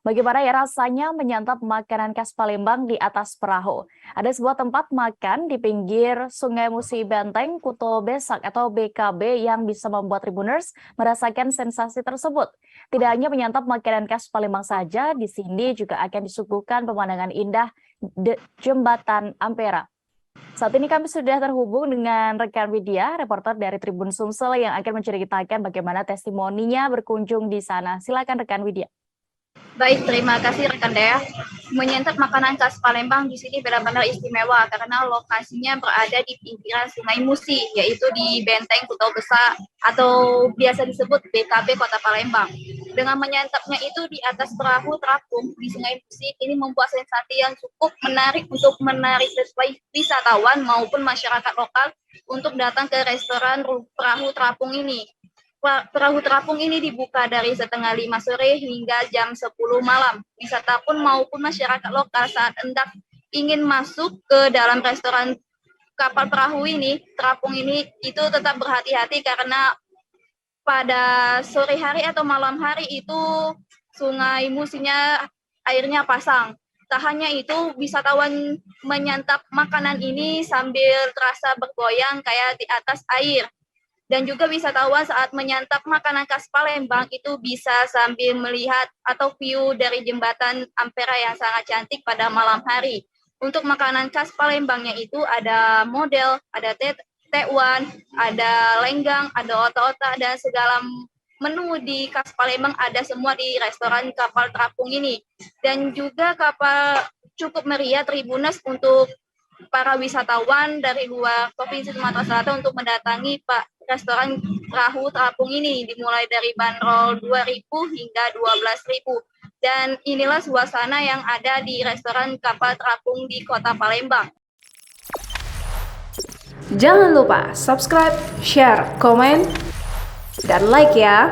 Bagaimana ya rasanya menyantap makanan khas Palembang di atas perahu? Ada sebuah tempat makan di pinggir Sungai Musi Benteng, Kuto Besak atau BKB yang bisa membuat Tribuners merasakan sensasi tersebut. Tidak hanya menyantap makanan khas Palembang saja, di sini juga akan disuguhkan pemandangan indah Jembatan Ampera. Saat ini kami sudah terhubung dengan rekan Widya, reporter dari Tribun Sumsel yang akan menceritakan bagaimana testimoninya berkunjung di sana. Silakan rekan Widya. Baik, terima kasih rekan Dea. Menyantap makanan khas Palembang di sini benar-benar istimewa karena lokasinya berada di pinggiran Sungai Musi, yaitu di Benteng Kuto Besak atau biasa disebut BKB Kota Palembang. Dengan menyantapnya itu di atas perahu terapung di Sungai Musi, ini membuat sensasi yang cukup menarik untuk menarik wisatawan maupun masyarakat lokal untuk datang ke restoran perahu terapung ini. Perahu terapung ini dibuka dari setengah 5 sore hingga jam 10 malam. Wisata pun maupun masyarakat lokal saat hendak ingin masuk ke dalam restoran kapal perahu ini, terapung ini, itu tetap berhati-hati karena pada sore hari atau malam hari itu sungai Musinya airnya pasang. Tak hanya itu, wisatawan menyantap makanan ini sambil terasa bergoyang kayak di atas air. Dan juga wisatawan saat menyantap makanan khas Palembang itu bisa sambil melihat atau view dari jembatan Ampera yang sangat cantik pada malam hari. Untuk makanan khas Palembangnya itu ada model, ada tekwan, ada lenggang, ada otak-otak, dan segala menu di khas Palembang ada semua di restoran kapal terapung ini. Dan juga kapal cukup meriah Tribuners untuk para wisatawan dari luar Provinsi Sumatera Selatan untuk mendatangi restoran perahu terapung ini, dimulai dari bandrol 2.000 hingga 12.000. Dan inilah suasana yang ada di restoran kapal terapung di Kota Palembang. Jangan lupa subscribe, share, komen, dan like ya.